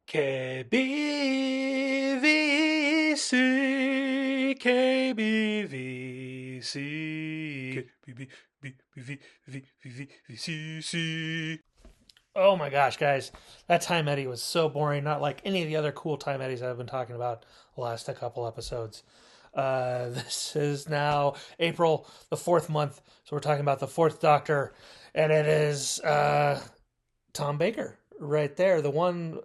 KBVC, KBVC, KBVC. Oh my gosh, guys. That Time Eddie was so boring. Not like any of the other cool Time Eddies I've been talking about the last couple episodes. This is now April, the fourth month. So we're talking about the fourth Doctor. And it is Tom Baker right there. The one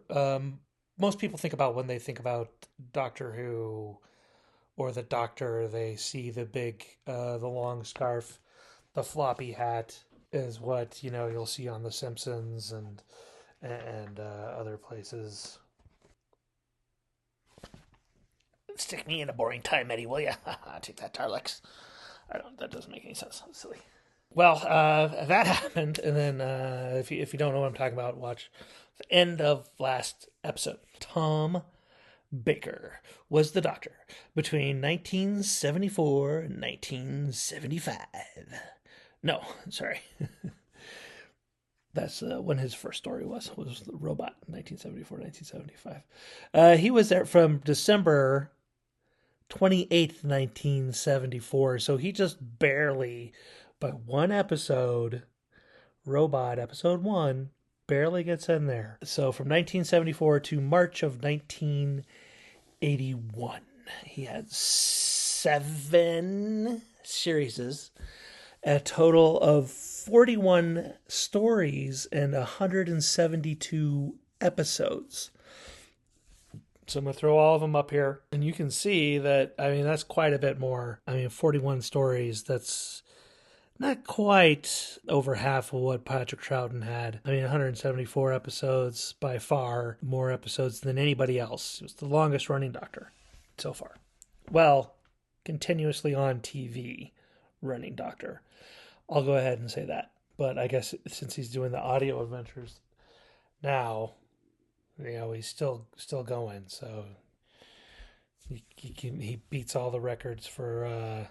most people think about when they think about Doctor Who or the Doctor. They see the big, the long scarf, the floppy hat is what you'll see on The Simpsons and other places. Stick me in a boring time, Eddie, will you? Take that, Tarlex. I don't. That doesn't make any sense. That's silly. Well, that happened, and then if you don't know what I'm talking about, watch the end of last episode. Tom Baker was the Doctor between 1974 and 1975. No, sorry. That's when his first story was the Robot, 1974, 1975. He was there from December 28th, 1974, so he just barely, by one episode, Robot, episode 1, barely gets in there. So from 1974 to March of 1981, he had 7 series, a total of 41 stories and 172 episodes. So I'm going to throw all of them up here. And you can see that, that's quite a bit more. 41 stories, that's not quite over half of what Patrick Troughton had. 174 episodes, by far more episodes than anybody else. It was the longest running Doctor so far. Well, continuously on TV running Doctor. I'll go ahead and say that. But I guess since he's doing the audio adventures now, he's still going. So he beats all the records for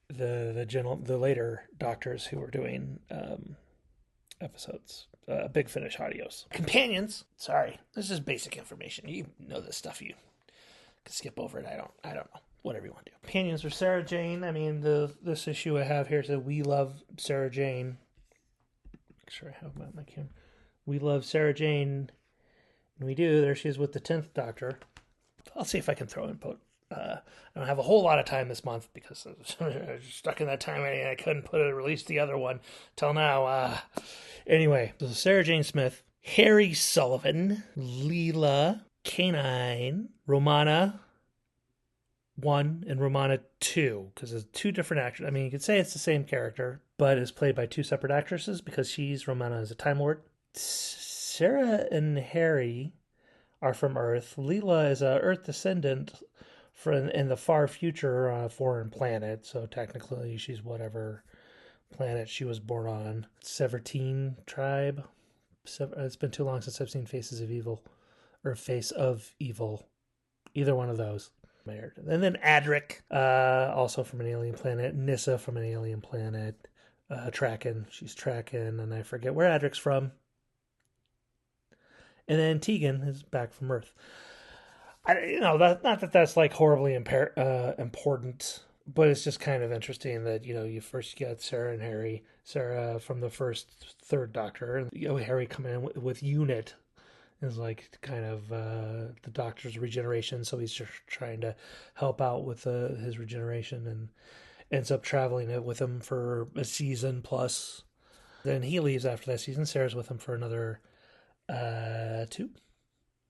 the later Doctors who were doing episodes. Big Finish audios. Companions. Sorry, this is basic information. You know this stuff. You can skip over it. I don't know. Whatever you want to do. Companions are Sarah Jane. This issue I have here says We Love Sarah Jane. Make sure I have my camera. We love Sarah Jane. And we do. There she is with the 10th Doctor. I'll see if I can throw input. I don't have a whole lot of time this month because I was stuck in that time and I couldn't release the other one till now. Anyway, so Sarah Jane Smith, Harry Sullivan, Leela, K9, Romana 1 and Romana 2, because it's 2 different actors. You could say it's the same character, but it's played by 2 separate actresses because Romana is a Time Lord. Sarah and Harry are from Earth. Leela is a Earth descendant in the far future on a foreign planet, so technically she's whatever planet she was born on. Severtine tribe. It's been too long since I've seen Faces of Evil, or Face of Evil. Either one of those. And then Adric, also from an alien planet. Nyssa from an alien planet. Traken, she's Traken, and I forget where Adric's from. And then Tegan is back from Earth. Not that that's like horribly important, but it's just kind of interesting that you first get Sarah and Harry. Sarah from the third Doctor, and Harry coming in with Unit is like kind of the Doctor's regeneration, so he's just trying to help out with his regeneration and ends up traveling it with him for a season plus. Then he leaves after that season. Sarah's with him for another 2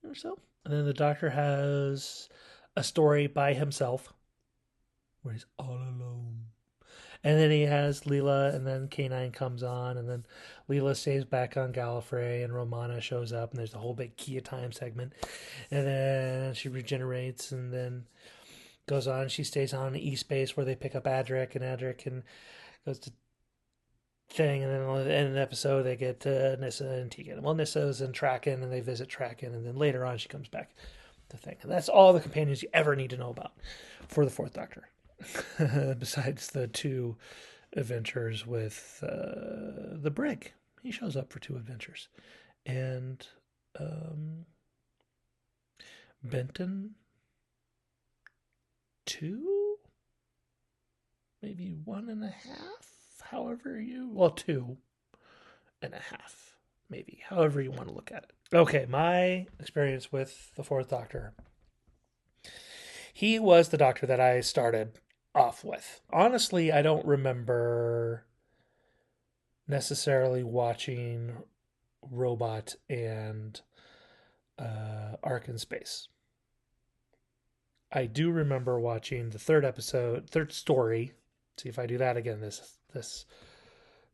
or so. And then the Doctor has a story by himself where he's all alone. And then he has Leela, and then K9 comes on, and then Leela stays back on Gallifrey, and Romana shows up, and there's a whole big Key of Time segment. And then she regenerates, and then goes on. She stays on E-Space where they pick up Adric, and goes to thing, and then at the end of the episode they get Nyssa and Tegan. Well, Nyssa's in Traken, and they visit Traken, and then later on she comes back to thing. And that's all the companions you ever need to know about for the 4th Doctor. Besides the 2 adventures with the Brig. He shows up for 2 adventures. And Benton 2, maybe 1.5, however you, well, 2.5, maybe, however you want to look at it. Okay, my experience with the Fourth Doctor. He was the Doctor that I started off with. Honestly, I don't remember necessarily watching Robot and Ark in Space. I do remember watching the third story. See if I do that again this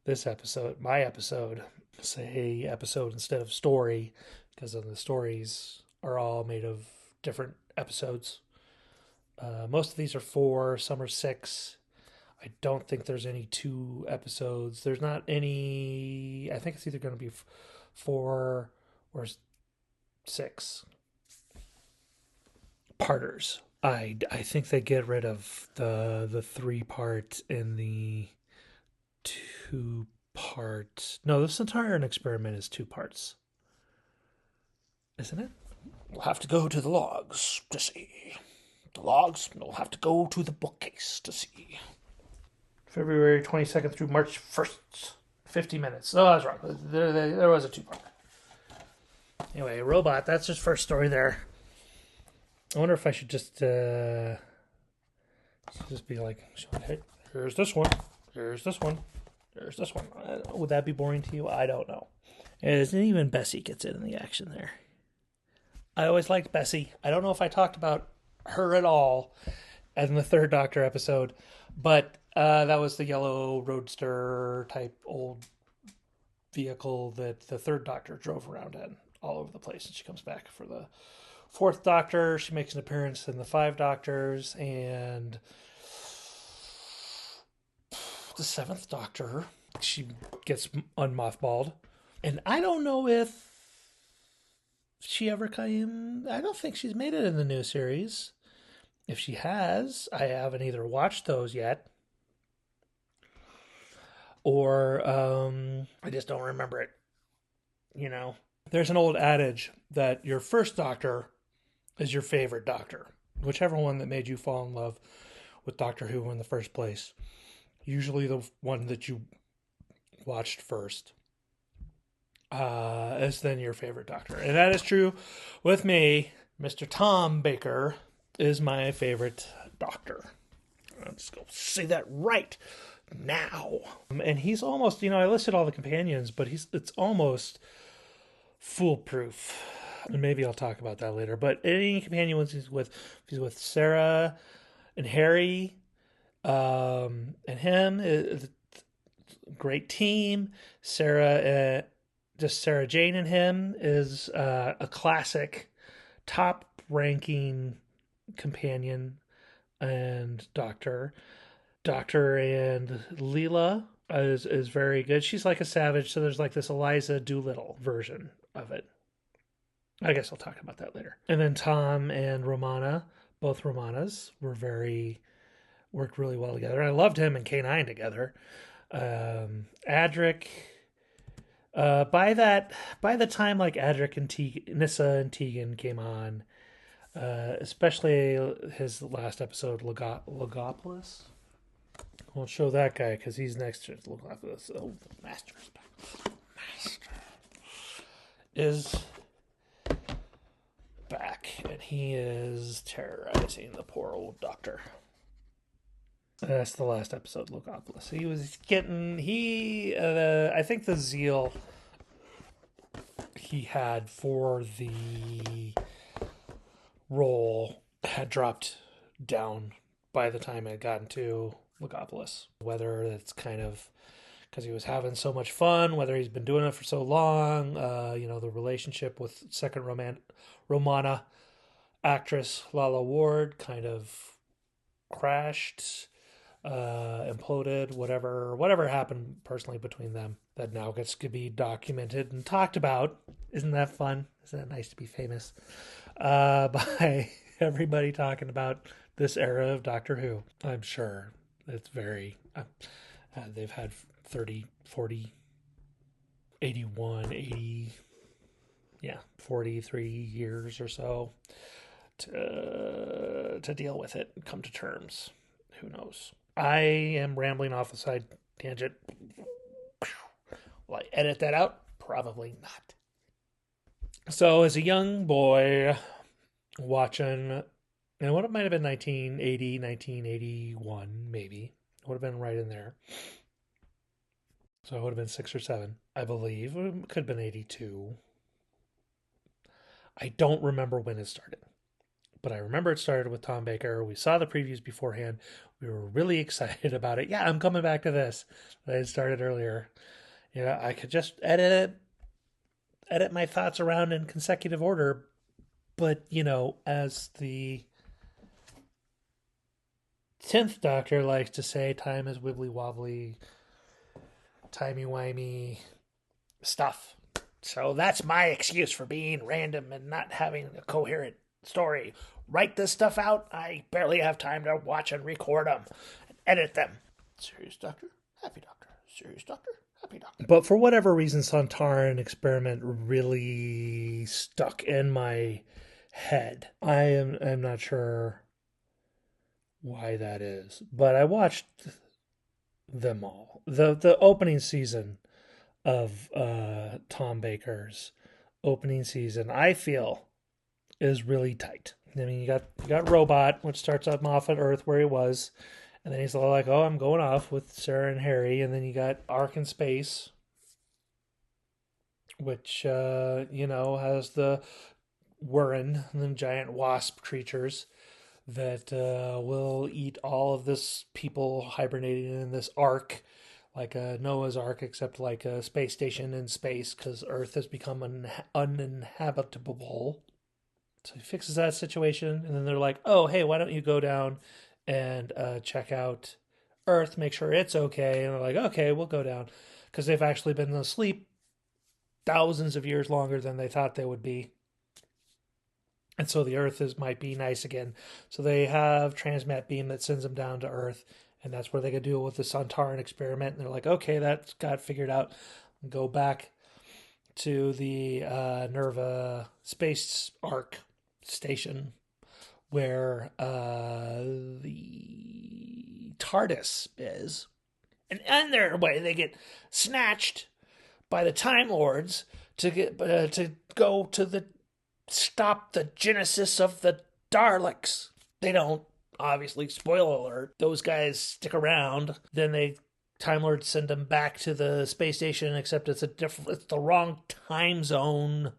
episode, my episode. Say episode instead of story, because the stories are all made of different episodes. Most of these are 4, some are 6. I don't think there's any 2 episodes. There's not any. I think it's either going to be 4 or 6 parters. I think they get rid of the 3-part and the 2-part. No, this entire experiment is 2 parts, isn't it? We'll have to go to the logs to see. The logs. We'll have to go to the bookcase to see. February 22nd through March 1st. 50 minutes. Oh, I was wrong. There was a 2-part. Anyway, Robot, that's his first story there. I wonder if I should just be like, hey, here's this one. Here's this one. Here's this one. Would that be boring to you? I don't know. And even Bessie gets in the action there. I always liked Bessie. I don't know if I talked about her at all in the Third Doctor episode, but that was the yellow roadster type old vehicle that the Third Doctor drove around in all over the place. And she comes back for the Fourth Doctor. She makes an appearance in the 5 Doctors, and the 7th Doctor, she gets unmothballed. And I don't know if she ever came. I don't think she's made it in the new series. If she has, I haven't either watched those yet, or I just don't remember it. You know, there's an old adage that your first Doctor is your favorite Doctor, whichever one that made you fall in love with Doctor Who in the first place. Usually the one that you watched first is then your favorite Doctor. And that is true with me. Mr. Tom Baker is my favorite Doctor. I'll just go say that right now. And he's almost, I listed all the companions, but it's almost foolproof. And maybe I'll talk about that later. But any companion he's with Sarah and Harry, and him, is a great team. Sarah Jane and him is a classic, top-ranking companion and Doctor. Doctor and Leela is very good. She's like a savage, so there's like this Eliza Doolittle version of it. I guess I'll talk about that later. And then Tom and Romana, both Romanas, worked really well together. I loved him and K9 together. Adric, by the time like Adric and Nissa and Tegan came on, especially his last episode, Logopolis. Won't show that guy because he's next to Logopolis. Oh, the Master is back, and he is terrorizing the poor old Doctor. That's the last episode, Logopolis. He was getting, I think the zeal he had for the role had dropped down by the time it got into Logopolis. Whether it's kind of because he was having so much fun, whether he's been doing it for so long, the relationship with second Romana actress Lala Ward kind of crashed, imploded, whatever happened personally between them that now gets to be documented and talked about. Isn't that fun? Isn't that nice to be famous by everybody talking about this era of Doctor Who? I'm sure it's very they've had 30, 40, 81, 80, 43 years or so to deal with it and come to terms. Who knows? I am rambling off a side tangent. Will I edit that out? Probably not. So as a young boy watching, and what it might have been 1980, 1981, maybe. It would have been right in there. So it would have been 6 or 7, I believe. It could have been 82. I don't remember when it started. But I remember it started with Tom Baker. We saw the previews beforehand. We were really excited about it. Yeah, I'm coming back to this. I had started earlier. You know, I could just edit my thoughts around in consecutive order. But, you know, as the 10th Doctor likes to say, time is wibbly wobbly, timey-wimey stuff. So that's my excuse for being random and not having a coherent story. Write this stuff out. I barely have time to watch and record them and edit them. Serious Doctor, Happy Doctor. Serious Doctor, Happy Doctor. But for whatever reason, Sontaran experiment really stuck in my head. I'm not sure why that is, but I watched them all. The opening season of Tom Baker's opening season, I feel, is really tight. I mean, you got Robot, which starts up off at Earth where he was, and then he's all like, "Oh, I'm going off with Sarah and Harry," and then you got Ark in Space, which has the Warren, the giant wasp creatures that will eat all of this people hibernating in this Ark, like a Noah's Ark, except like a space station in space because Earth has become uninhabitable. So he fixes that situation, and then they're like, "Oh, hey, why don't you go down and check out Earth, make sure it's okay?" And they're like, "Okay, we'll go down," because they've actually been asleep thousands of years longer than they thought they would be. And so the Earth might be nice again. So they have transmat beam that sends them down to Earth, and that's where they could deal with the Sontaran experiment. And they're like, "Okay, that's got figured out." Go back to the Nerva Space Ark station where the TARDIS is. And on their way, they get snatched by the Time Lords to go to stop the genesis of the Daleks. They don't, obviously, spoiler alert, those guys stick around. Then Time Lords send them back to the space station, except it's the wrong time zone.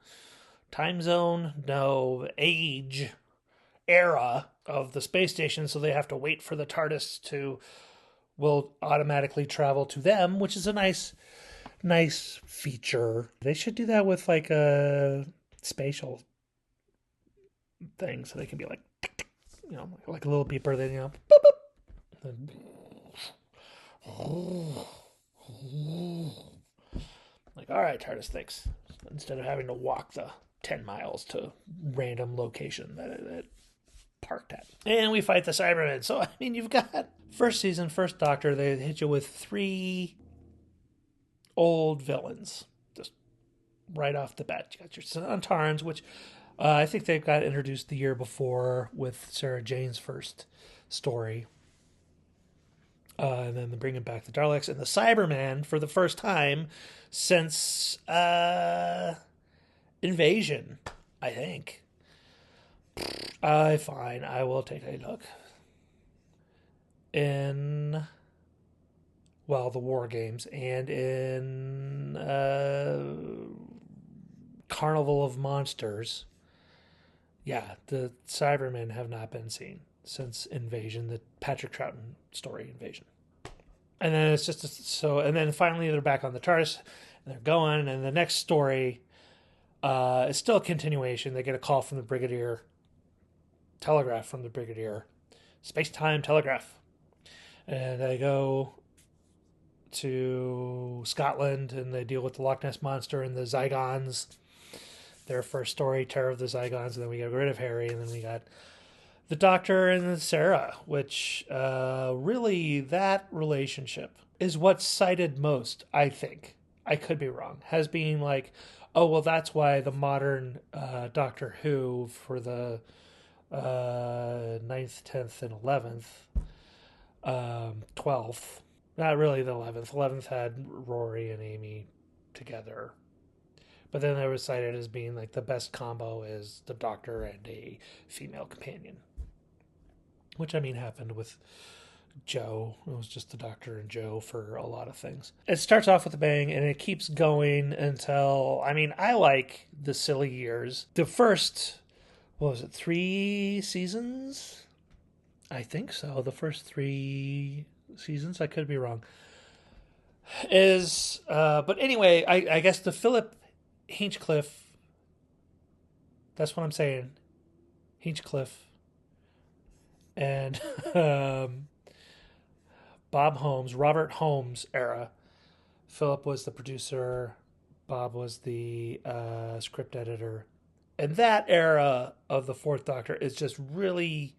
Age, era of the space station, so they have to wait for the TARDIS will automatically travel to them, which is a nice feature. They should do that with like a spatial thing, so they can be like, like a little beeper, then boop, boop. Like, all right, TARDIS, thanks. Instead of having to walk the 10 miles to random location that it parked at. And we fight the Cybermen. So, I mean, you've got first season, first Doctor, they hit you with 3 old villains. Just right off the bat. You got your Sontarans, which I think they've got introduced the year before with Sarah Jane's first story. And then they're bringing back the Daleks and the Cybermen for the first time since Invasion, I think. Fine, I will take a look. In, the War Games and in Carnival of Monsters. Yeah, the Cybermen have not been seen since Invasion, the Patrick Troughton story, Invasion. And then it's just and then finally they're back on the TARDIS and they're going, and the next story is still a continuation. They get a call from the Brigadier, telegraph from the Brigadier, space-time telegraph. And they go to Scotland and they deal with the Loch Ness Monster and the Zygons. Their first story, Terror of the Zygons, and then we get rid of Harry, and then we got the Doctor and Sarah, which really that relationship is what's cited most, I think. I could be wrong. Has been like, oh, well, that's why the modern Doctor Who for the 9th, 10th, and 11th. 12th. Not really the 11th. 11th had Rory and Amy together. But then they were cited as being like the best combo is the Doctor and a female companion. Which, I mean, happened with Joe. It was just the Doctor and Joe for a lot of things. It starts off with a bang and it keeps going until, I mean, I like the silly years. The first, what was it, 3 seasons? I think so. The first 3 seasons. I could be wrong. But anyway, I guess the Philip Hinchcliffe, that's what I'm saying, Hinchcliffe, and Robert Holmes era. Philip was the producer, Bob was the script editor. And that era of the Fourth Doctor is just really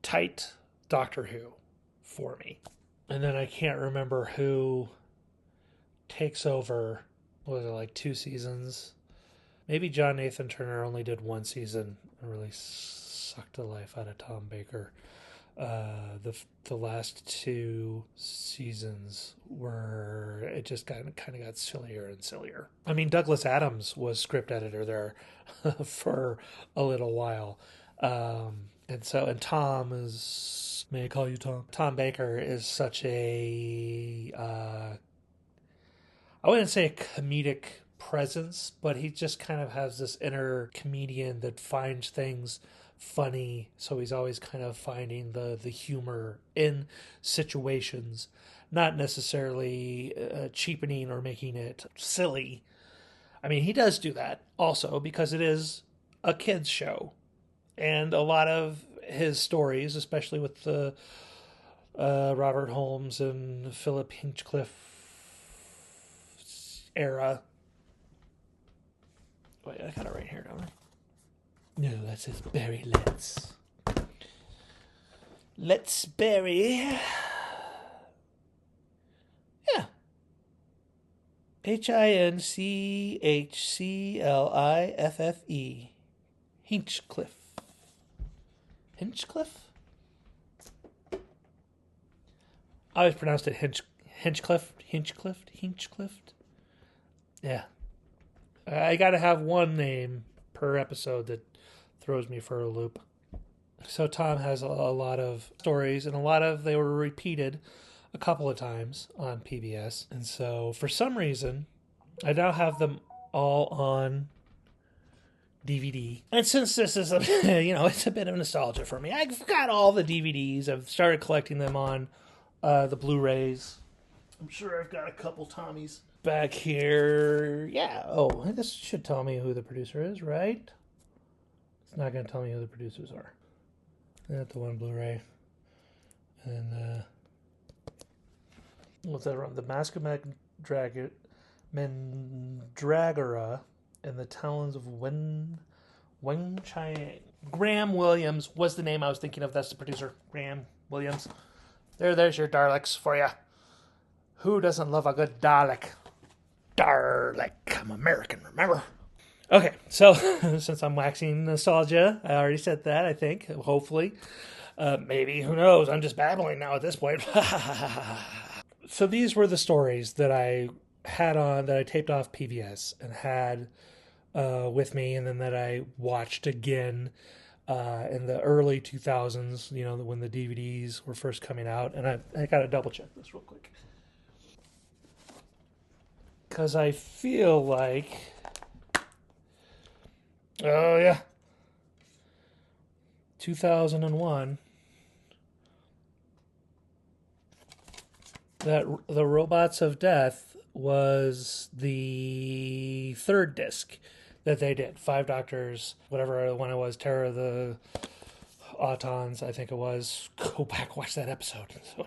tight Doctor Who for me. And then I can't remember who takes over. What was it, like 2 seasons? Maybe John Nathan Turner only did 1 season and really sucked the life out of Tom Baker. The last 2 seasons were, it just kind of got sillier and sillier. I mean, Douglas Adams was script editor there for a little while. And Tom is, may I call you Tom? Tom Baker is such a, I wouldn't say a comedic presence, but he just kind of has this inner comedian that finds things funny. So he's always kind of finding the humor in situations, not necessarily cheapening or making it silly. I mean, he does do that also because it is a kid's show. And a lot of his stories, especially with the Robert Holmes and Philip Hinchcliffe era. Wait, I got it right here, don't I? No, that says Barry Letts. Let's Barry. Yeah. Hinchcliffe. Hinchcliffe. Hinchcliffe? I always pronounced it Hinchcliffe. Yeah. I gotta have one name per episode that throws me for a loop. So Tom has a lot of stories, and they were repeated a couple of times on PBS. And so for some reason, I now have them all on DVD. And since this is, it's a bit of nostalgia for me, I've got all the DVDs. I've started collecting them on the Blu-rays. I'm sure I've got a couple Tommies back here. Yeah. Oh, this should tell me who the producer is, right? It's not going to tell me who the producers are. That's the one Blu-ray. And, what's that wrong? The Mask of Mandragora and the Talons of Wen Chiang. Graham Williams was the name I was thinking of. That's the producer. Graham Williams. There's your Daleks for you. Who doesn't love a good Dalek? Dalek. I'm American, remember? Okay, so since I'm waxing nostalgia, I already said that, I think, hopefully. Maybe, who knows? I'm just babbling now at this point. So these were the stories that I had on, that I taped off PBS and had with me, and then that I watched again in the early 2000s, when the DVDs were first coming out. And I got to double check this real quick, because I feel like, oh yeah, 2001, that The Robots of Death was the 3rd disc that they did. 5 Doctors, whatever one it was, Terror of the Autons, I think it was. Go back, watch that episode. So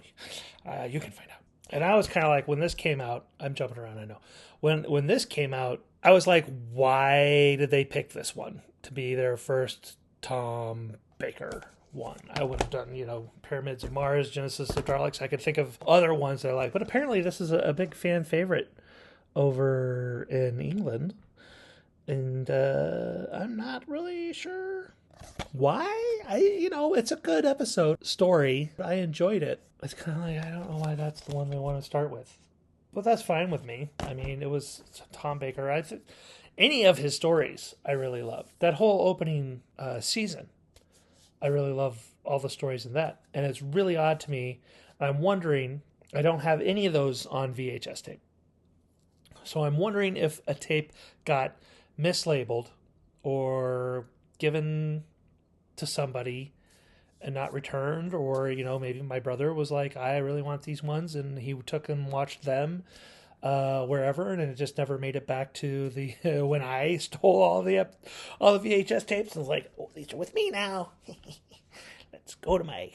you can find out. And I was kind of like, when this came out, I'm jumping around, I know. When this came out, I was like, why did they pick this one to be their first Tom Baker one? I would have done, Pyramids of Mars, Genesis of Daleks. I could think of other ones that I like. But apparently this is a big fan favorite over in England. And I'm not really sure Why? It's a good episode story. I enjoyed it. It's kind of like, I don't know why that's the one they want to start with. But that's fine with me. I mean, it was Tom Baker. Any of his stories I really love. That whole opening season, I really love all the stories in that. And it's really odd to me. I'm wondering, I don't have any of those on VHS tape. So I'm wondering if a tape got mislabeled or given to somebody and not returned, or maybe my brother was like, I really want these ones, and he took and watched them wherever, and it just never made it back to the when I stole all the VHS tapes. And was like, oh, these are with me now. Let's go to my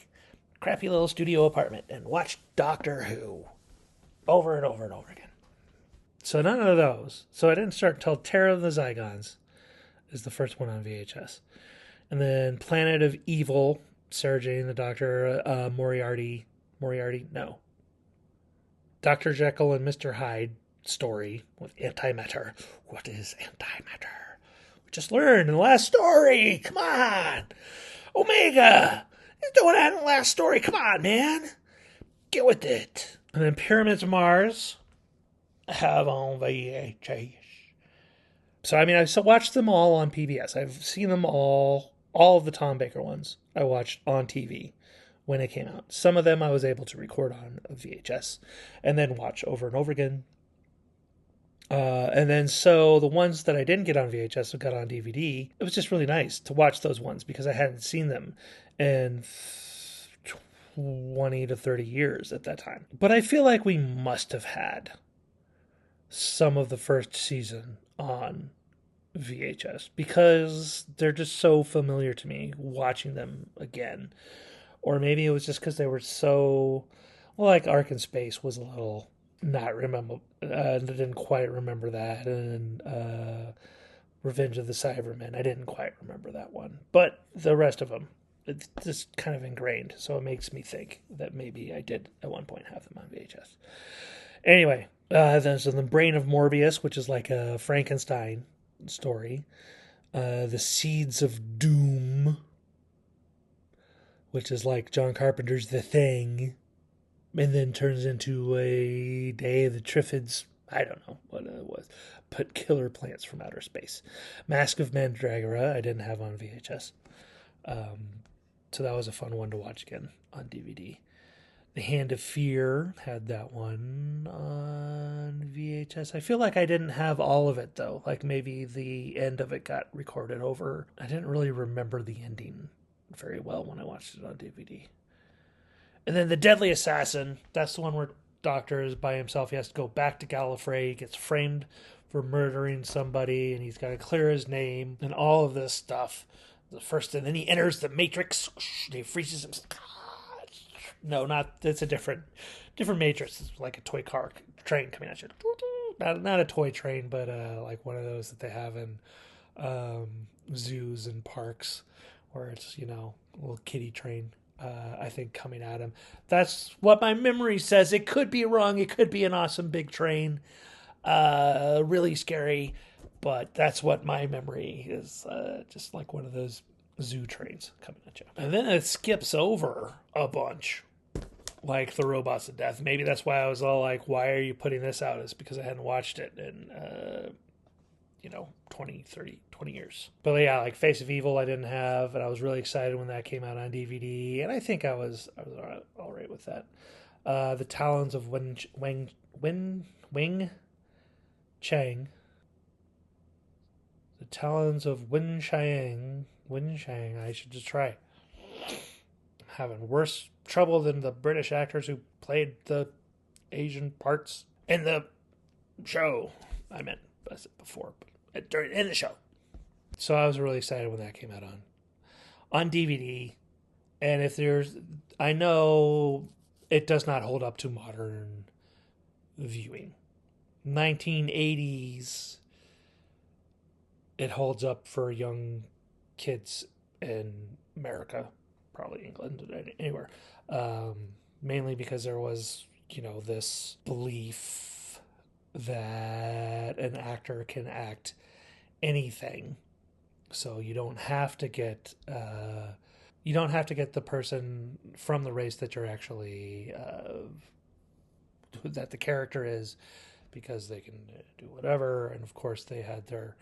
crappy little studio apartment and watch Doctor Who over and over and over again. So none of those. So I didn't start until Terror of the Zygons is the first one on VHS. And then Planet of Evil, Sarah Jane, the Doctor, Moriarty, no. Dr. Jekyll and Mr. Hyde story with antimatter. What is antimatter? We just learned in the last story. Come on. Omega. He's doing that in the last story. Come on, man. Get with it. And then Pyramids of Mars. I have on VHS. So, I mean, I've watched them all on PBS. I've seen them all of the Tom Baker ones I watched on TV when it came out. Some of them I was able to record on VHS and then watch over and over again. And then so the ones that I didn't get on VHS, I got on DVD. It was just really nice to watch those ones because I hadn't seen them in 20 to 30 years at that time. But I feel like we must have had some of the first season on VHS because they're just so familiar to me watching them again. Or maybe it was just because they were so, well, like Ark in Space was a little not remember, didn't quite remember that, and Revenge of the Cybermen, I didn't quite remember that one, but the rest of them, it's just kind of ingrained, so it makes me think that maybe I did at one point have them on VHS. Anyway, there's the Brain of Morbius, which is like a Frankenstein story. The Seeds of Doom, which is like John Carpenter's The Thing, and then turns into a Day of the Triffids. I don't know what it was, but Killer Plants from Outer Space. Mask of Mandragora, I didn't have on VHS. So that was a fun one to watch again on DVD. The Hand of Fear, had that one on VHS. I feel like I didn't have all of it, though. Like maybe the end of it got recorded over. I didn't really remember the ending very well when I watched it on DVD. And then The Deadly Assassin, that's the one where Doctor is by himself. He has to go back to Gallifrey. He gets framed for murdering somebody, and he's got to clear his name and all of this stuff. The first, and then he enters the Matrix. He freezes himself. No, it's a different Matrix. It's like a toy car train coming at you. Not a toy train, but like one of those that they have in zoos and parks, where it's a little kiddie train. I think coming at him. That's what my memory says. It could be wrong. It could be an awesome big train, really scary, but that's what my memory is. Just like one of those zoo trains coming at you. And then it skips over a bunch, like the Robots of Death. Maybe that's why I was all like, why are you putting this out? It's because I hadn't watched it in 20 years. But yeah, like Face of Evil I didn't have, and I was really excited when that came out on DVD, and I think I was all right with that. The Talons of Wing Chang. The Talons of Wing Chang. I should just try. I'm having worse trouble than the British actors who played the Asian parts in the show. I said before, but in the show. So I was really excited when that came out on DVD. And I know it does not hold up to modern viewing. 1980s, it holds up for young kids in America, probably England, anywhere. Mainly because there was, this belief that an actor can act anything. So you don't have to get the person from the race that you're actually that the character is, because they can do whatever. And of course, they had their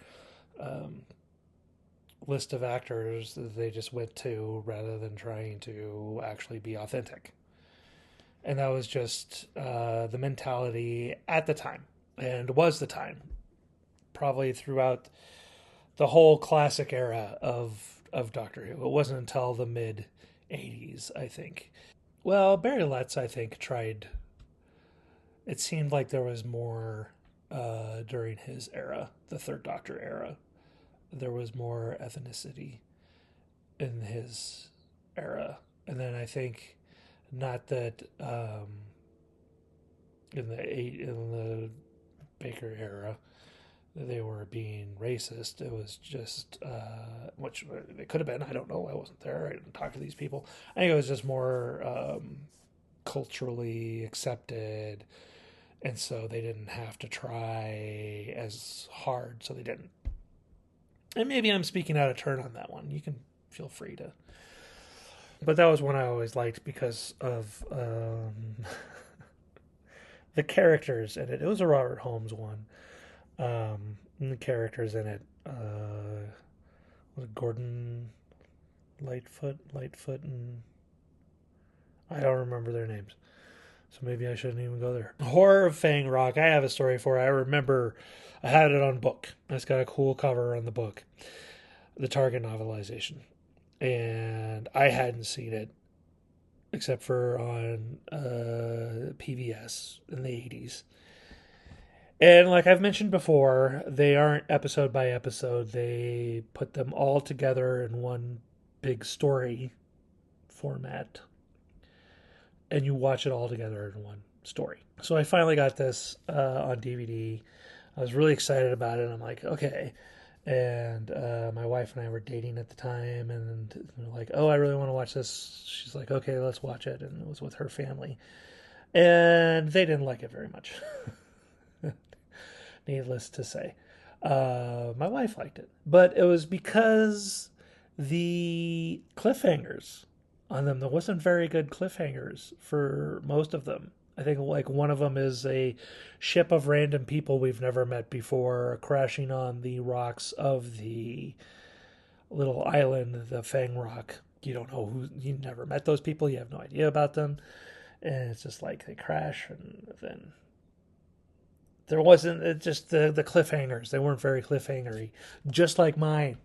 list of actors that they just went to rather than trying to actually be authentic. And that was just the mentality at the time, and was the time, probably throughout the whole classic era of Doctor Who. It wasn't until the mid 80s, I think. Well, Barry Letts, I think, tried. It seemed like there was more during his era, the Third Doctor era. There was more ethnicity in his era. And then I think, not that in the Baker era they were being racist. It was just, which they could have been. I don't know. I wasn't there. I didn't talk to these people. I think it was just more culturally accepted, and so they didn't have to try as hard, so they didn't. And maybe I'm speaking out of turn on that one. You can feel free to. But that was one I always liked because of the characters in it. It was a Robert Holmes one. And the characters in it, was it Gordon Lightfoot, and I don't remember their names, so maybe I shouldn't even go there. Horror of Fang Rock, I have a story for it. I remember I had it on book. It's got a cool cover on the book, the Target novelization, and I hadn't seen it except for on PBS in the 80s. And like I've mentioned before, they aren't episode by episode. They put them all together in one big story format, and you watch it all together in one story. So I finally got this on DVD. I was really excited about it. I'm like, okay. And my wife and I were dating at the time, and we're like, oh, I really want to watch this. She's like, okay, let's watch it. And it was with her family. And they didn't like it very much. Needless to say. My wife liked it. But it was because the cliffhangers on them, there wasn't very good cliffhangers for most of them. I think like one of them is a ship of random people we've never met before crashing on the rocks of the little island, the Fang Rock. You don't know who, you never met those people, you have no idea about them. And it's just like they crash, and then there wasn't, just the cliffhangers. They weren't very cliffhangery, just like mine.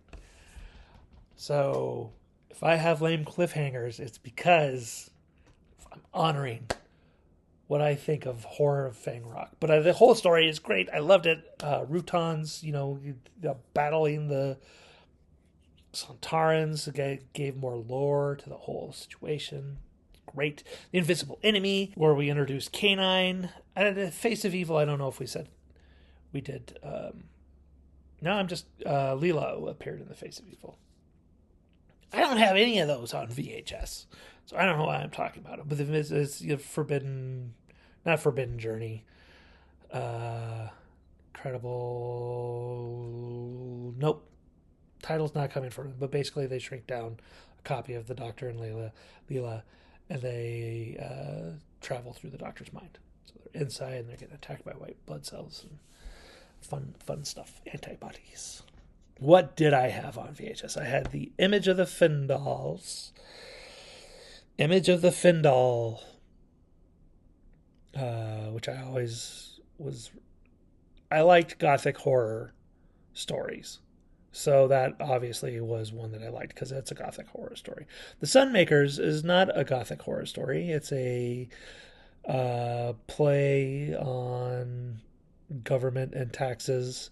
So if I have lame cliffhangers, it's because I'm honoring what I think of Horror of Fang Rock. But the whole story is great. I loved it. Rutons, battling the Sontarans gave more lore to the whole situation. Great. The Invisible Enemy, where we introduced Canine. The Face of Evil, I don't know if we said we did. No, I'm just... Lilo appeared in The Face of Evil. I don't have any of those on VHS, so I don't know why I'm talking about it. But it's Forbidden... Not Forbidden Journey. Incredible... Nope. Title's not coming from it, but basically they shrink down a copy of the Doctor and Leela, and they travel through the Doctor's mind. So they're inside, and they're getting attacked by white blood cells and fun stuff. Antibodies. What did I have on VHS? I had the Image of the Findals. Image of the Findal, which I always was... I liked gothic horror stories. So that obviously was one that I liked because it's a gothic horror story. The Sunmakers is not a gothic horror story. It's a play on government and taxes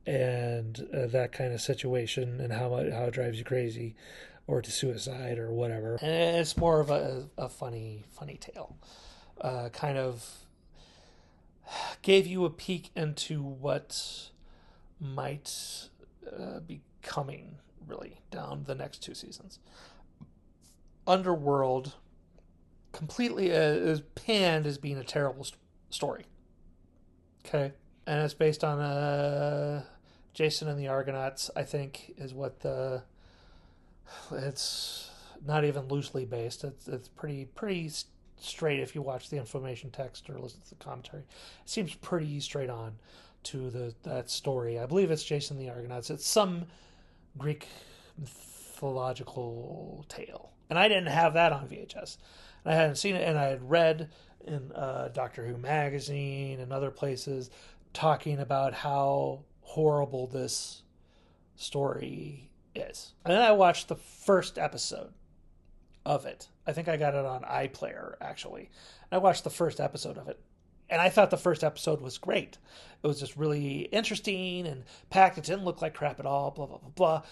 and that kind of situation, and how it drives you crazy or to suicide or whatever. And it's more of a funny tale. Kind of gave you a peek into what might be coming, really, down the next two seasons. Underworld completely is panned as being a terrible story. Okay? And it's based on Jason and the Argonauts, I think, is what it's not even loosely based. It's pretty straight if you watch the information text or listen to the commentary. It seems pretty straight on to that story. I believe it's Jason and the Argonauts. It's some Greek mythological tale. And I didn't have that on VHS. And I hadn't seen it, and I had read in Doctor Who magazine and other places talking about how horrible this story is. And then I watched the first episode of it. I think I got it on iPlayer, actually. I watched the first episode of it, and I thought the first episode was great. It was just really interesting and packed. It didn't look like crap at all, blah, blah, blah, blah.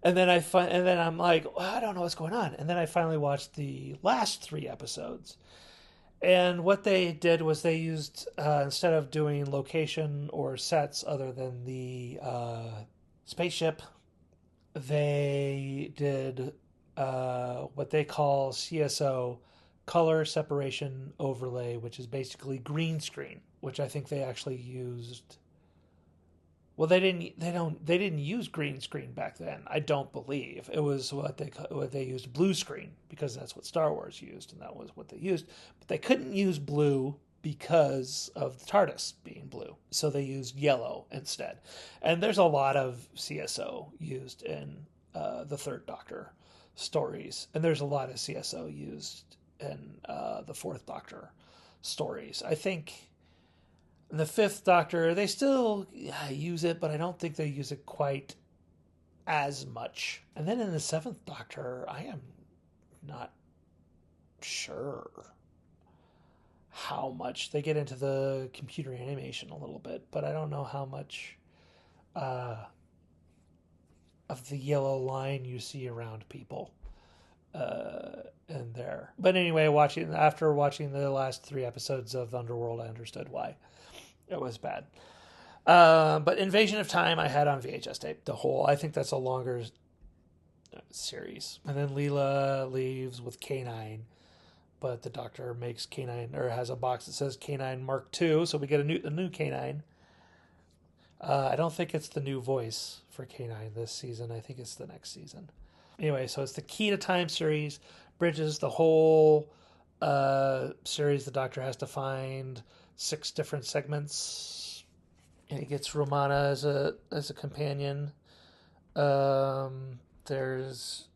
And then I'm like, I don't know what's going on. And then I finally watched the last 3 episodes. And what they did was they used, instead of doing location or sets other than the spaceship, they did what they call CSO, color separation overlay, which is basically green screen, which I think they actually used. Well, they didn't use green screen back then. I don't believe it was what they used, blue screen, because that's what Star Wars used, and that was what they used. But they couldn't use blue because of the TARDIS being blue, so they used yellow instead. And there's a lot of CSO used in the Third Doctor stories, and there's a lot of CSO used in the Fourth Doctor stories. I think in the Fifth Doctor, they still use it, but I don't think they use it quite as much. And then in the Seventh Doctor, I am not sure how much. They get into the computer animation a little bit, but I don't know how much of the yellow line you see around people in there. But anyway, after watching the last 3 episodes of Underworld, I understood why it was bad. But Invasion of Time I had on VHS tape, the whole. I think that's a longer series. And then Leela leaves with K9, but the Doctor makes K9, or has a box that says K9 Mark II, so we get a new K9. I don't think it's the new voice for K9 this season. I think it's the next season. Anyway, so it's the Key to Time series, bridges the whole series. The Doctor has to find 6 different segments, and he gets Romana as a companion. There's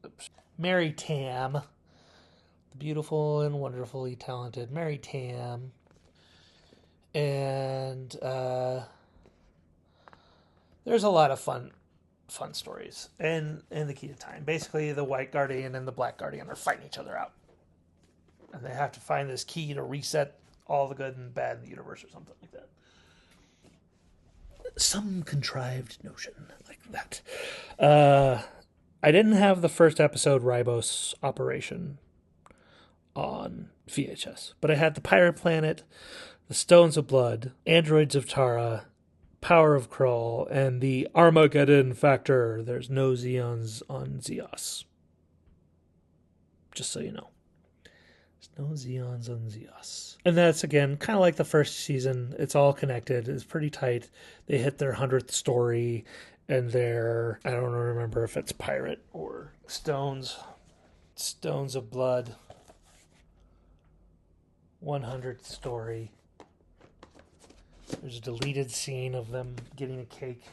Mary Tam, the beautiful and wonderfully talented Mary Tam, and there's a lot of fun stories in the Key to Time. Basically, the White Guardian and the Black Guardian are fighting each other out, and they have to find this key to reset all the good and bad in the universe or something like that. Some contrived notion like that. I didn't have the first episode, Ribos Operation, on VHS, but I had the Pirate Planet, the Stones of Blood, Androids of Tara, Power of Krull, and the Armageddon Factor. There's no Xeons on Zeos. Just so you know. No Xeons on Zeos. And that's, again, kind of like the first season. It's all connected. It's pretty tight. They hit their 100th story, and I don't remember if it's Pirate or Stones of Blood. 100th story. There's a deleted scene of them getting a cake.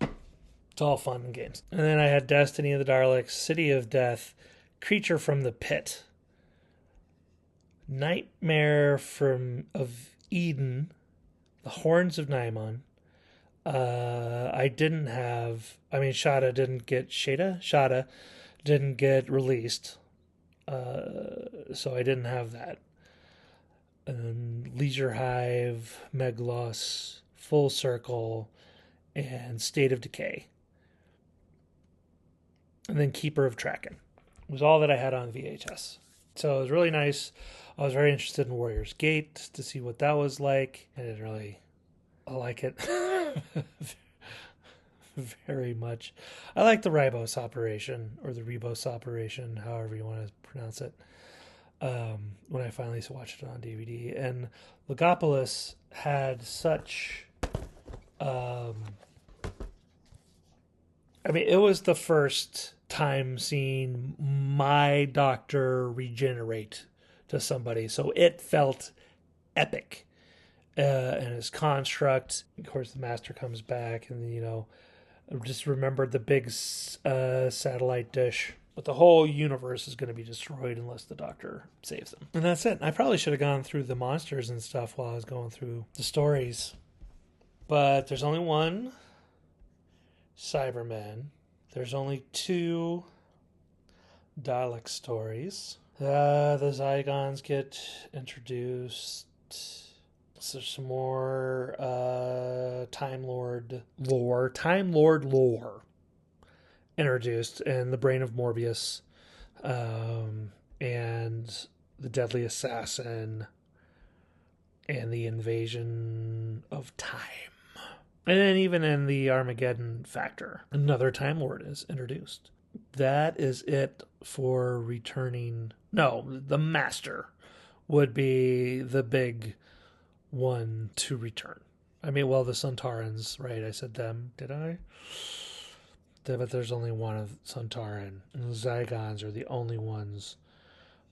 It's all fun and games. And then I had Destiny of the Daleks, City of Death, Creature from the Pit, Nightmare of Eden, The Horns of Naimon. Shada didn't get released. So I didn't have that. Leisure Hive, Meglos, Full Circle, and State of Decay. And then Keeper of Traken. It was all that I had on VHS. So it was really nice. I was very interested in Warrior's Gate to see what that was like. I didn't really like it very much. I like the Ribos Operation, or the Rebos Operation, however you want to pronounce it, when I finally watched it on DVD. And Logopolis had such I mean, it was the first time seeing my doctor regenerate to somebody, so it felt epic. And his construct, of course, the master comes back, and just remembered the big satellite dish. But the whole universe is going to be destroyed unless the Doctor saves them. And that's it. I probably should have gone through the monsters and stuff while I was going through the stories. But there's only one Cyberman. There's only 2 Dalek stories. The Zygons get introduced. So there's some more Time Lord lore introduced, and the Brain of Morbius, and the Deadly Assassin, and the Invasion of Time. And then even in the Armageddon Factor, another Time Lord is introduced. That is it for returning. No, the Master would be the big one to return. I mean, well, the Suntarans, right? I said them, did I? But there's only one of Suntaran. And the Zygons are the only ones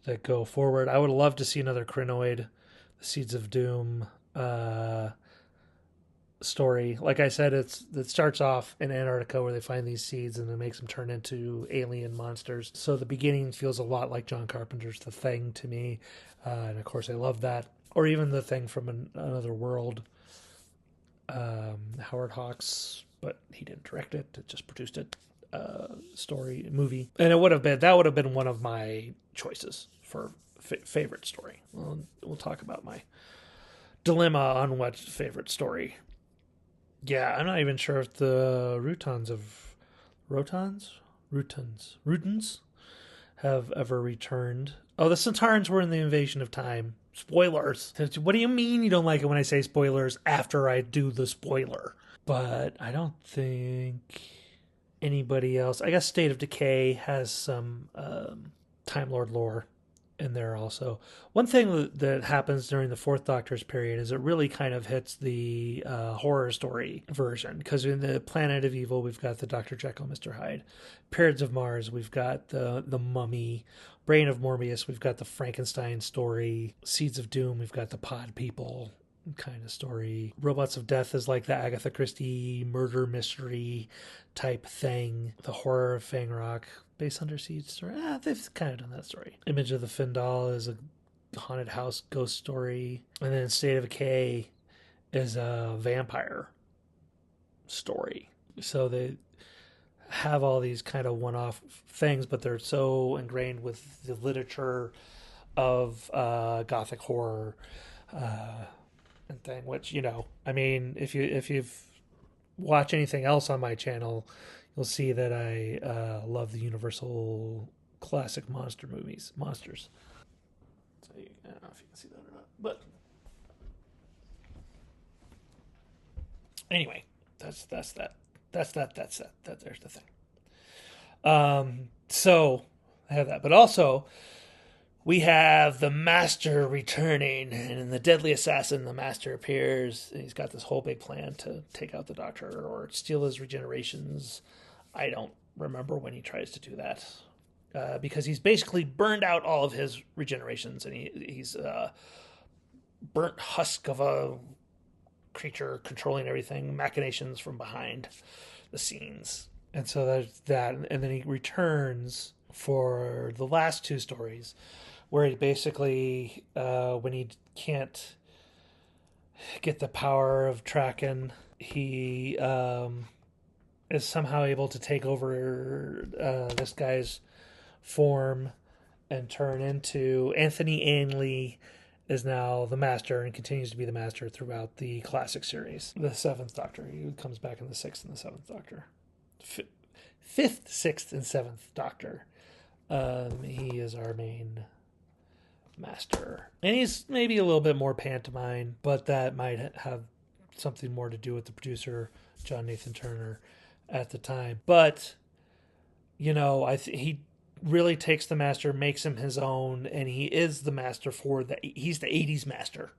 that go forward. I would love to see another Krynoid, the Seeds of Doom story. Like I said, it starts off in Antarctica where they find these seeds and it makes them turn into alien monsters. So the beginning feels a lot like John Carpenter's The Thing to me. And of course, I love that. Or even The Thing from Another World. Howard Hawks, but he didn't direct it, just produced it. Movie. And that would have been one of my choices for favorite story. We'll talk about my dilemma on what favorite story. Yeah, I'm not even sure if the Rutons have ever returned. Oh, the Centaurans were in the Invasion of Time. Spoilers. What do you mean you don't like it when I say spoilers after I do the spoiler? But I don't think anybody else. I guess State of Decay has some Time Lord lore in there also. One thing that happens during the Fourth Doctor's period is it really kind of hits the horror story version. Because in the Planet of Evil, we've got the Dr. Jekyll, Mr. Hyde. Periods of Mars, we've got the Mummy. Brain of Morbius, we've got the Frankenstein story. Seeds of Doom, we've got the Pod People kind of story. Robots of Death is like the Agatha Christie murder mystery type thing. The Horror of Fang Rock, Base Hunter Seed story. They've kind of done that story. Image of the Findal is a haunted house ghost story. And then State of Decay is a vampire story. So they have all these kind of one-off things, but they're so ingrained with the literature of gothic horror and thing, which, I mean, if you've watched anything else on my channel, you'll see that I love the Universal classic monsters. So I don't know if you can see that or not, but anyway, that's that. That's that. There's the thing. So I have that, but also we have the Master returning, and in the Deadly Assassin, the Master appears. And he's got this whole big plan to take out the Doctor or steal his regenerations. I don't remember when he tries to do that, because he's basically burned out all of his regenerations, and he's burnt husk of a creature controlling everything, machinations from behind the scenes. And so there's that. And then he returns for the last 2 stories where he basically, when he can't get the power of Traken, he is somehow able to take over this guy's form and turn into Anthony Ainley is now the Master and continues to be the Master throughout the classic series. The 7th Doctor. He comes back in the 6th and the 7th Doctor. 5th, 6th, and 7th Doctor. He is our main Master. And he's maybe a little bit more pantomime, but that might have something more to do with the producer, John Nathan Turner, at the time. But, he really takes the Master, makes him his own, and he is the Master he's the 80s Master,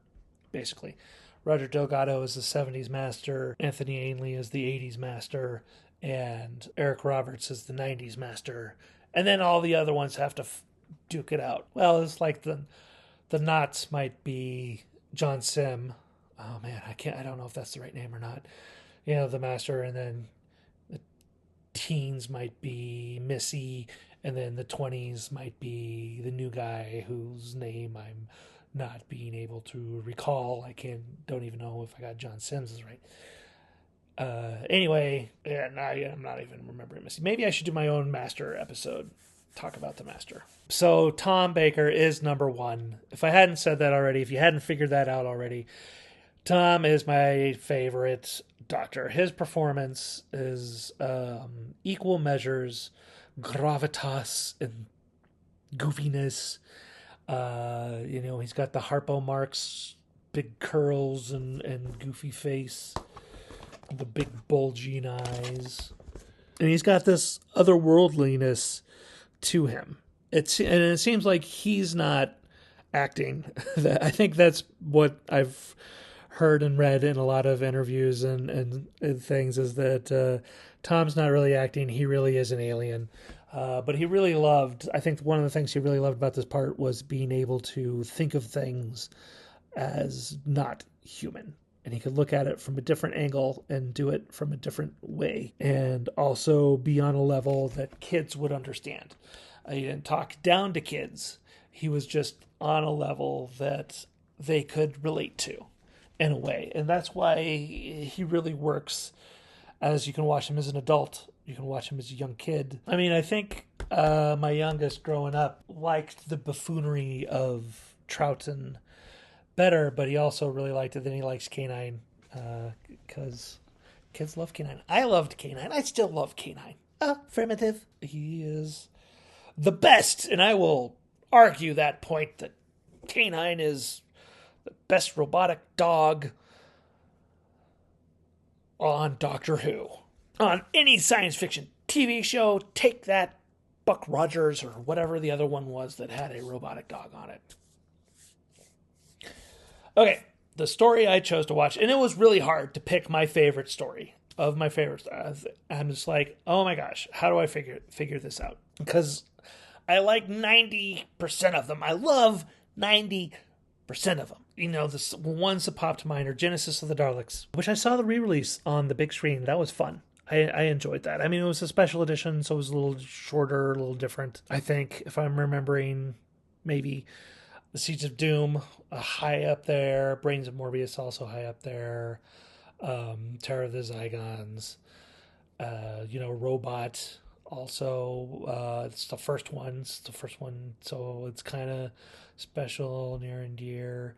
basically. Roger Delgado is the 70s Master, Anthony Ainley is the 80s Master, and Eric Roberts is the 90s master. And then all the other ones have to duke it out. Well, it's like the knots might be John Sim. Oh man, I don't know if that's the right name or not. You know, the master, and then the teens might be Missy, and then the 20s might be the new guy whose name I'm not being able to recall. Don't even know if I got John Sims right. Anyway, yeah, I'm not even remembering Missy. Maybe I should do my own master episode. Talk about the master. So Tom Baker is number one. If I hadn't said that already, if you hadn't figured that out already, Tom is my favorite Doctor. His performance is equal measures, gravitas and goofiness. He's got the Harpo Marx, big curls and goofy face, the big bulging eyes, and he's got this otherworldliness to him. It seems like he's not acting. I think that's what I've heard and read in a lot of interviews and things, is that Tom's not really acting. He really is an alien. But he really loved, I think one of the things he really loved about this part was being able to think of things as not human. And he could look at it from a different angle and do it from a different way. And also be on a level that kids would understand. He didn't talk down to kids. He was just on a level that they could relate to in a way. And that's why he really works, as you can watch him as an adult. You can watch him as a young kid. I mean, I think my youngest growing up liked the buffoonery of Troughton better, but he also really liked it. Then he likes K9 because kids love K9. I loved K9. I still love K9. Affirmative. He is the best, and I will argue that point that K9 is the best robotic dog on Doctor Who. On any science fiction TV show, take that, Buck Rogers or whatever the other one was that had a robotic dog on it. Okay, the story I chose to watch, and it was really hard to pick my favorite story of my favorites. I'm just like, oh my gosh, how do I figure this out? Because I like 90% of them. I love 90% of them. You know, the ones that popped to mind are Genesis of the Daleks, which I saw the re-release on the big screen. That was fun. I enjoyed that. I mean, it was a special edition, so it was a little shorter, a little different. I think, if I'm remembering, maybe The Seeds of Doom, high up there. Brains of Morbius, also high up there. Terror of the Zygons. Robot, also. It's the first one. So it's kind of special, near and dear.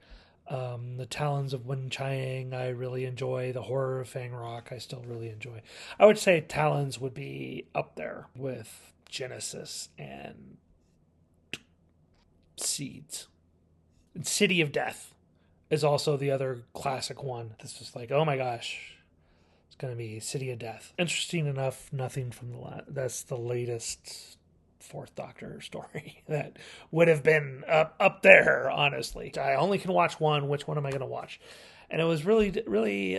The Talons of Wen Chiang, I really enjoy. The Horror of Fang Rock, I still really enjoy. I would say Talons would be up there with Genesis and Seeds. And City of Death is also the other classic one. This is like, oh my gosh, it's going to be City of Death. Interesting enough, nothing from that's the latest Fourth Doctor story that would have been up there, honestly. I only can watch one. Which one am I going to watch? And it was really, really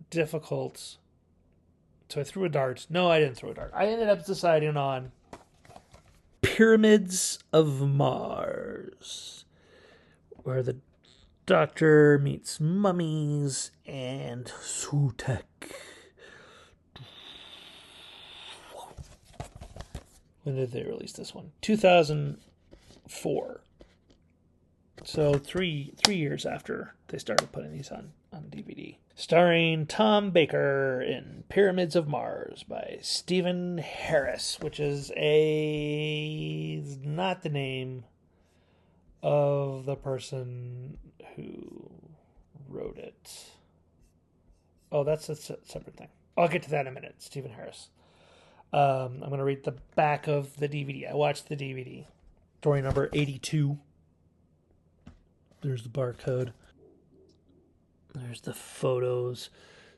difficult. So I threw a dart. No, I didn't throw a dart. I ended up deciding on Pyramids of Mars, where the Doctor meets mummies and Sutek. When did they release this one? 2004. So three years after they started putting these on DVD. Starring Tom Baker in Pyramids of Mars by Stephen Harris, which is not the name of the person who wrote it. Oh, that's a separate thing. I'll get to that in a minute. Stephen Harris. I'm going to read the back of the DVD. I watched the DVD. Story number 82. There's the barcode. There's the photos.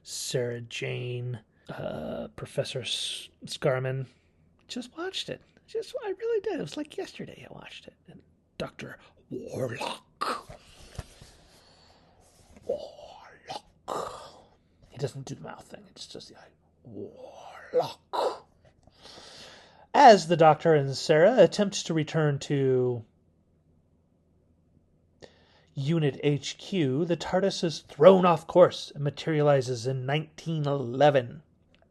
Sarah Jane. Professor Scarman. Just watched it. I really did. It was like yesterday I watched it. And Dr. Warlock. He doesn't do the mouth thing. It's just the eye. Warlock. Sherlock. As the Doctor and Sarah attempt to return to Unit HQ, the TARDIS is thrown off course and materializes in 1911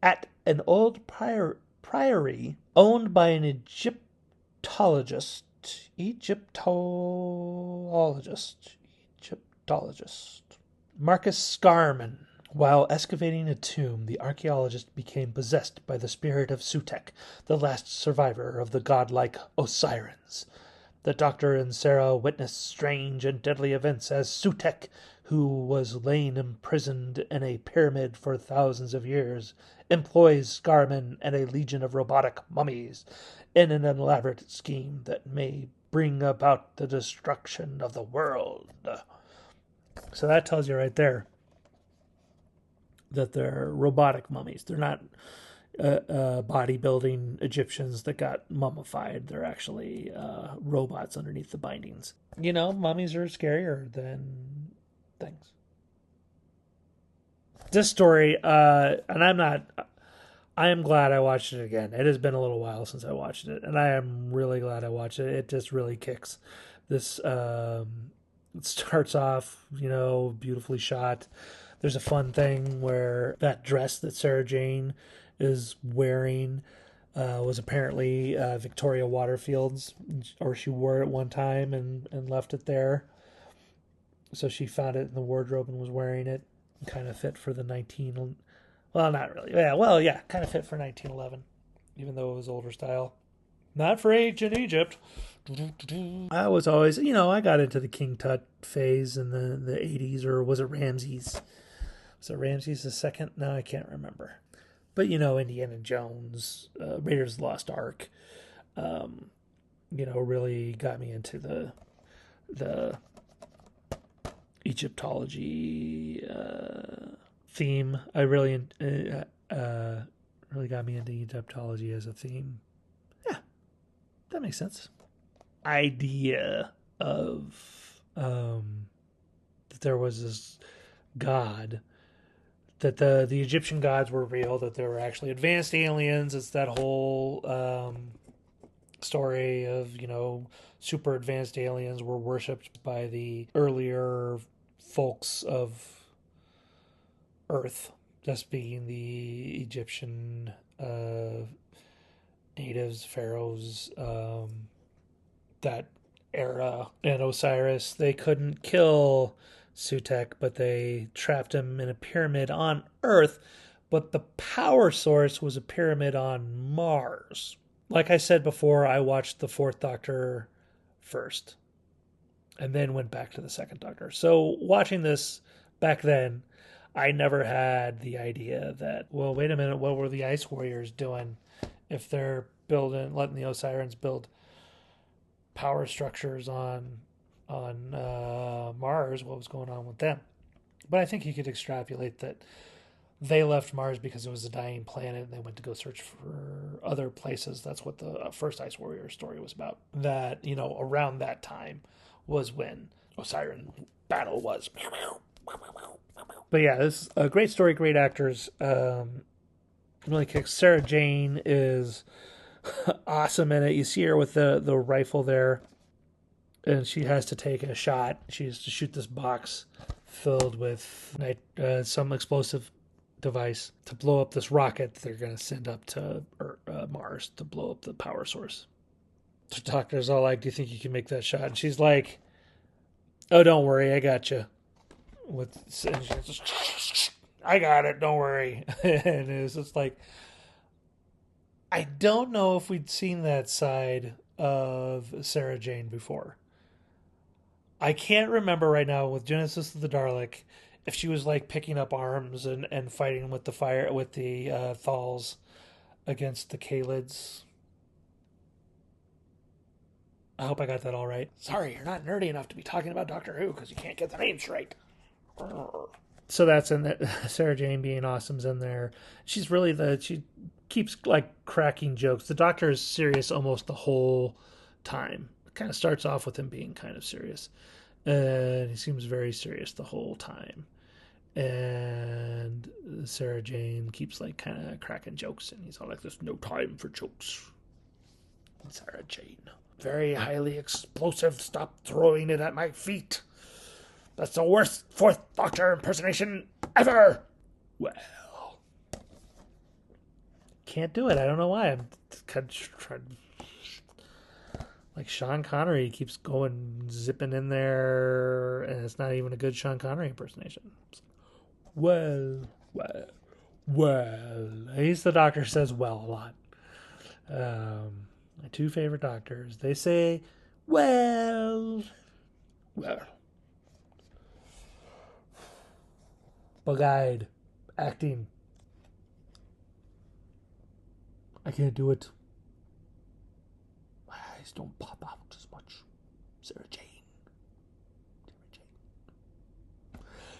at an old priory owned by an Egyptologist, Marcus Scarman. While excavating a tomb, the archaeologist became possessed by the spirit of Sutekh, the last survivor of the godlike Osirans. The Doctor and Sarah witness strange and deadly events as Sutekh, who was lain imprisoned in a pyramid for thousands of years, employs Scarman and a legion of robotic mummies in an elaborate scheme that may bring about the destruction of the world. So that tells you right there that they're robotic mummies. They're not bodybuilding Egyptians that got mummified. They're actually robots underneath the bindings. You know, mummies are scarier than things. This story, and I am glad I watched it again. It has been a little while since I watched it, and I am really glad I watched it. It just really kicks. This, it starts off, beautifully shot. There's a fun thing where that dress that Sarah Jane is wearing was apparently Victoria Waterfield's, or she wore it one time and left it there. So she found it in the wardrobe and was wearing it. Kind of fit for the well, not really. Yeah, kind of fit for 1911, even though it was older style. Not for ancient Egypt. I was always, I got into the King Tut phase in the 80s, or was it Ramses? Was it Ramses the second? No, I can't remember. But, Indiana Jones, Raiders of the Lost Ark, really got me into the Egyptology theme. I really got me into Egyptology as a theme. Yeah, that makes sense. Idea of that there was this god, that the Egyptian gods were real, that there were actually advanced aliens. It's that whole story of, super advanced aliens were worshipped by the earlier folks of Earth, just being the Egyptian natives, pharaohs, that era. And Osiris, they couldn't kill Sutekh, but they trapped him in a pyramid on Earth, but the power source was a pyramid on Mars. Like I said before, I watched the Fourth Doctor first and then went back to the Second Doctor. So watching this back then, I never had the idea that, well, wait a minute, what were the Ice Warriors doing if they're letting the Osirans build power structures on Mars? What was going on with them? But I think you could extrapolate that they left Mars because it was a dying planet and they went to go search for other places. That's what the first Ice Warrior story was about. That, around that time was when Osiris battle was. But yeah, this is a great story, great actors. Really kicks. Sarah Jane is awesome in it. You see her with the rifle there, and she has to take a shot. She has to shoot this box filled with some explosive device to blow up this rocket they're going to send up to Mars to blow up the power source. The doctor's all like, do you think you can make that shot? And she's like, oh, don't worry, I got you. I got it, don't worry. And it was just like, I don't know if we'd seen that side of Sarah Jane before. I can't remember right now with Genesis of the Dalek if she was like picking up arms and fighting with the Thals against the Kalids. I hope I got that all right. Sorry, you're not nerdy enough to be talking about Doctor Who because you can't get the names right. So that's in that. Sarah Jane being awesome's in there. She's really she keeps like cracking jokes. The Doctor is serious almost the whole time. It kind of starts off with him being kind of serious, and he seems very serious the whole time. And Sarah Jane keeps like kind of cracking jokes, and he's all like, "There's no time for jokes." Sarah Jane, very highly explosive. Stop throwing it at my feet. That's the worst Fourth Doctor impersonation ever. Well, can't do it. I don't know why. I'm kind of trying. Like Sean Connery keeps going, zipping in there, and it's not even a good Sean Connery impersonation. Well. He's the Doctor says well a lot. My two favorite doctors, they say, well. Bug-eyed. Acting. I can't do it. My eyes don't pop out as much. Sarah Jane.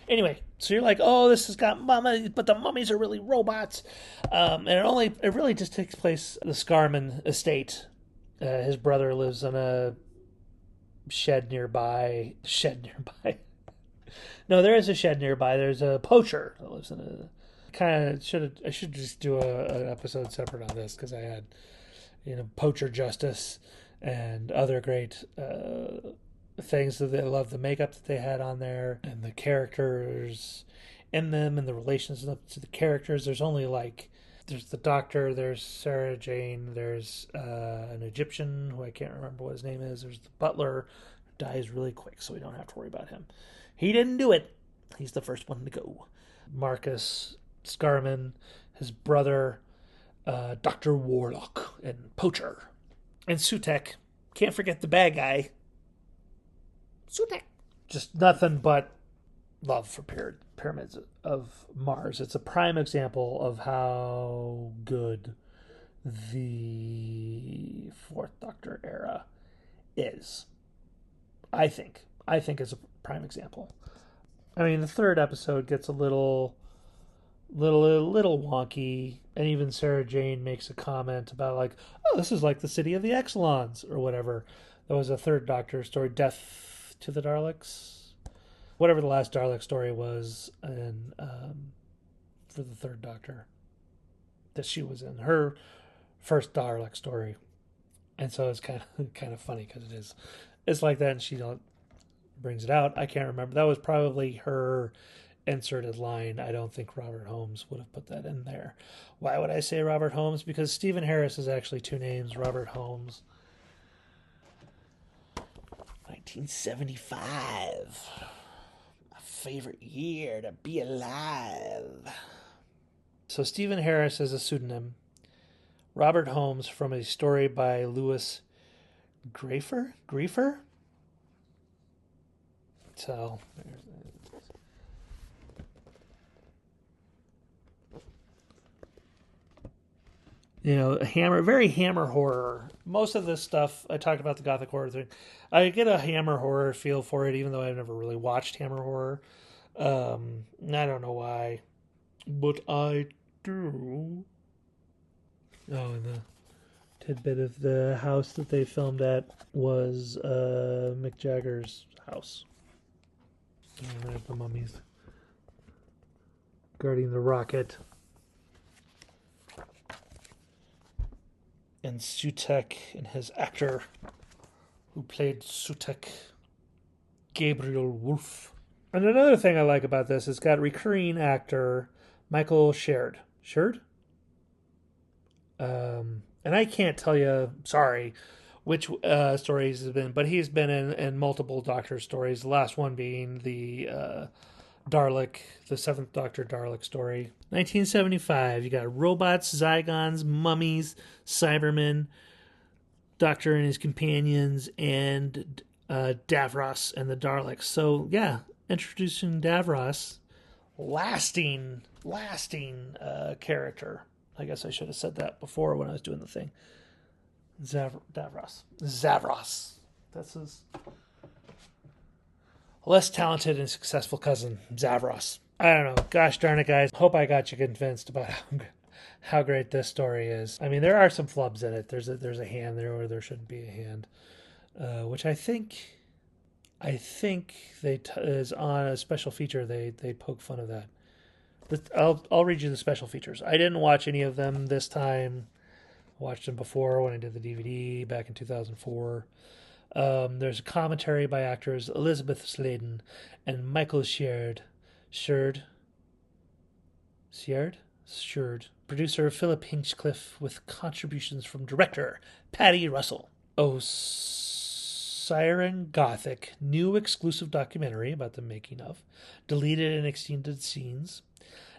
Anyway, so you're like, oh, this has got mummies, but the mummies are really robots. And it really just takes place at the Scarman estate. His brother lives in a shed nearby. No, there is a shed nearby. There's a poacher that lives in a I should just do an episode separate on this, because I had, poacher justice and other great things that I love, the makeup that they had on there and the characters in them and the relations to the characters. There's only there's the Doctor, there's Sarah Jane, there's an Egyptian who I can't remember what his name is, there's the butler who dies really quick, so we don't have to worry about him. He didn't do it. He's the first one to go. Marcus Scarman, his brother, Dr. Warlock, and Poacher. And Sutek. Can't forget the bad guy. Sutek. Just nothing but love for Pyramids of Mars. It's a prime example of how good the Fourth Doctor era is. I think it's a prime example. I mean, the third episode gets a little wonky, and even Sarah Jane makes a comment about like, oh, this is like the city of the Exelons or whatever. There was a third Doctor story, Death to the Daleks, whatever the last Dalek story was, and for the third Doctor that she was in, her first Dalek story, and so it's kind of funny because it's like that, and she brings it out. I can't remember. That was probably her inserted line. I don't think Robert Holmes would have put that in there. Why would I say Robert Holmes? Because Stephen Harris is actually two names. Robert Holmes. 1975. My favorite year to be alive. So Stephen Harris is a pseudonym. Robert Holmes from a story by Louis Griefer? So, very Hammer horror. Most of this stuff, I talked about the Gothic horror thing. I get a Hammer horror feel for it, even though I've never really watched Hammer horror. I don't know why, but I do. Oh, and the tidbit of the house that they filmed at was Mick Jagger's house. And there's the mummies guarding the rocket. And Sutek and his actor who played Sutek, Gabriel Wolf. And another thing I like about this, it's got recurring actor Michael Sheard. And I can't tell you, sorry, which stories he's been, but he's been in multiple Doctor stories. The last one being the Dalek, the Seventh Doctor Dalek story. 1975, you got robots, Zygons, mummies, Cybermen, Doctor and his companions, and Davros and the Daleks. So, yeah, introducing Davros, lasting character. I guess I should have said that before when I was doing the thing. Davros. That's his less talented and successful cousin, Zavros. I don't know. Gosh darn it, guys. Hope I got you convinced about how great this story is. I mean, there are some flubs in it. There's a hand there where there shouldn't be a hand, which I think I think is on a special feature. They poke fun of that. But I'll read you the special features. I didn't watch any of them this time. I watched them before when I did the DVD back in 2004. There's a commentary by actors Elizabeth Sladen and Michael Sheard. Producer Philip Hinchcliffe with contributions from director Patty Russell. Siren Gothic, new exclusive documentary about the making of, deleted and extended scenes.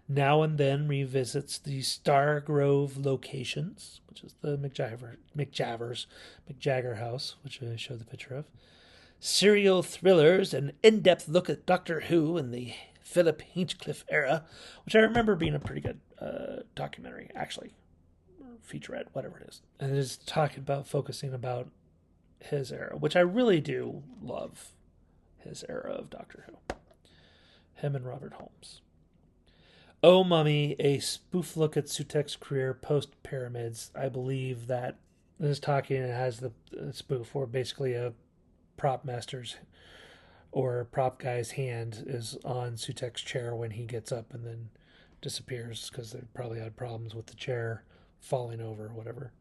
Now and then revisits the Stargrove locations, which is the McJagger house, which I showed the picture of. Serial thrillers, an in-depth look at Doctor Who in the Philip Hinchcliffe era, which I remember being a pretty good documentary, actually. Featurette, whatever it is. And it is focusing about his era, which I really do love his era of Doctor Who. Him and Robert Holmes. Oh Mummy, a spoof look at Sutek's career post-Pyramids. I believe that this talking has the spoof where basically a prop master's or prop guy's hand is on Sutek's chair when he gets up and then disappears because they probably had problems with the chair falling over or whatever.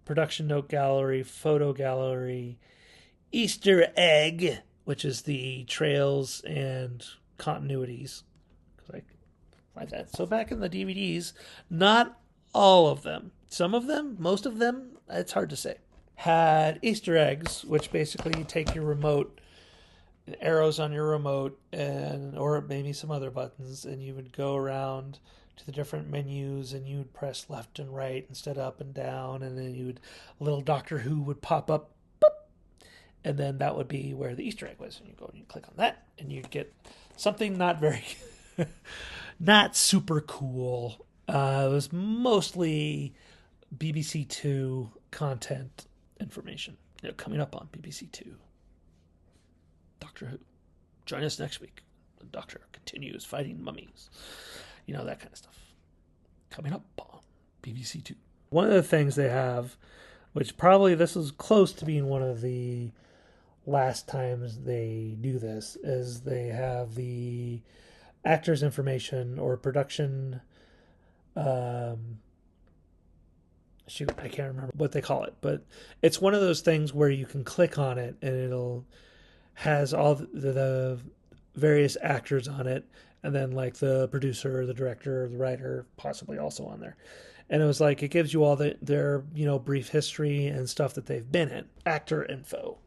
Production note gallery, photo gallery, Easter egg, which is the trails and continuities. Like that. So back in the DVDs, not all of them, some of them, most of them, it's hard to say, had Easter eggs, which basically you take your remote, arrows on your remote, or maybe some other buttons, and you would go around to the different menus, and you would press left and right instead of up and down, and then a little Doctor Who would pop up, boop, and then that would be where the Easter egg was, and you go and you click on that, and you'd get something not very... not super cool. It was mostly BBC Two content information. Coming up on BBC Two. Doctor Who. Join us next week. The Doctor continues fighting mummies. That kind of stuff. Coming up on BBC Two. One of the things they have, which probably this is close to being one of the last times they do this, is they have the actors information or production I can't remember what they call it, but it's one of those things where you can click on it and it'll has all the various actors on it, and then like the producer, the director, the writer possibly also on there. And it was like it gives you all their brief history and stuff that they've been in. Actor info,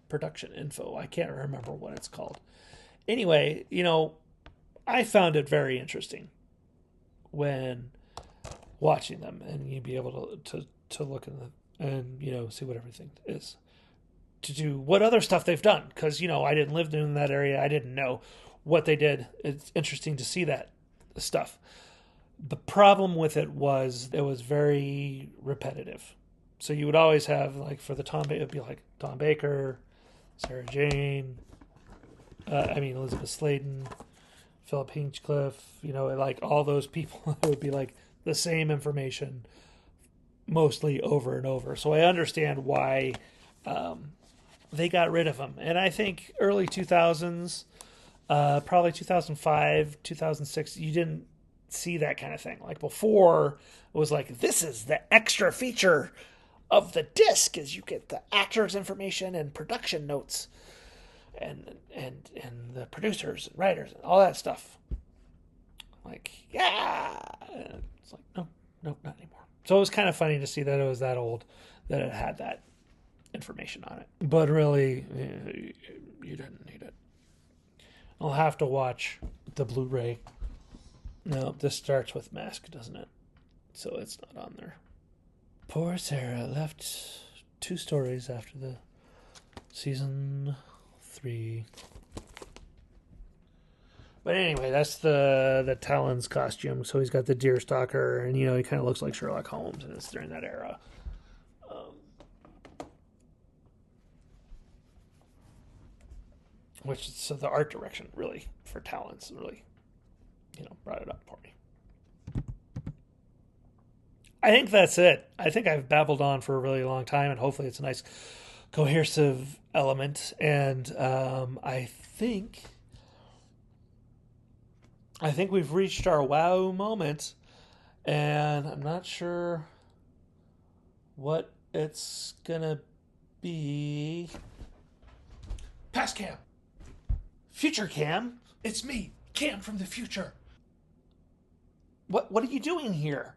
production info. I can't remember what it's called. Anyway, I found it very interesting when watching them, and you'd be able to look in and see what everything is, to do what other stuff they've done, because I didn't live in that area. I didn't know what they did. It's interesting to see that stuff. The problem with it was very repetitive. So you would always have, like, for the it would be like Tom Baker, Sarah Jane, Elizabeth Sladen, Philip Hinchcliffe, like all those people, it would be like the same information mostly over and over. So I understand why they got rid of them. And I think early 2000s, probably 2005, 2006, you didn't see that kind of thing. Like before, it was like, this is the extra feature of the disc, is you get the actors' information and production notes. And the producers and writers and all that stuff. Like, yeah. And it's like, no, not anymore. So it was kind of funny to see that it was that old, that it had that information on it. But really, you didn't need it. I'll have to watch the Blu-ray. No, this starts with Mask, doesn't it? So it's not on there. Poor Sarah left 2 stories after the season 3. But anyway, that's the Talon's costume. So he's got the deerstalker, and he kind of looks like Sherlock Holmes, and it's during that era. So the art direction really for Talon's really, brought it up for me. I think that's it. I think I've babbled on for a really long time, and hopefully it's a nice cohesive element, and I think we've reached our wow moment, and I'm not sure what it's gonna be. Past Cam, future Cam, it's me, Cam from the future. What are you doing here?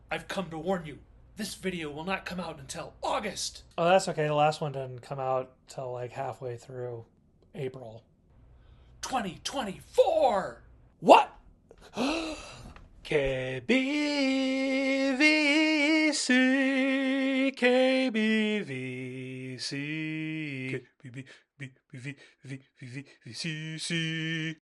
I've come to warn you. This video will not come out until August. Oh, that's okay. The last one didn't come out till like halfway through April 2024. What? KBVC, KBVC, KBVC.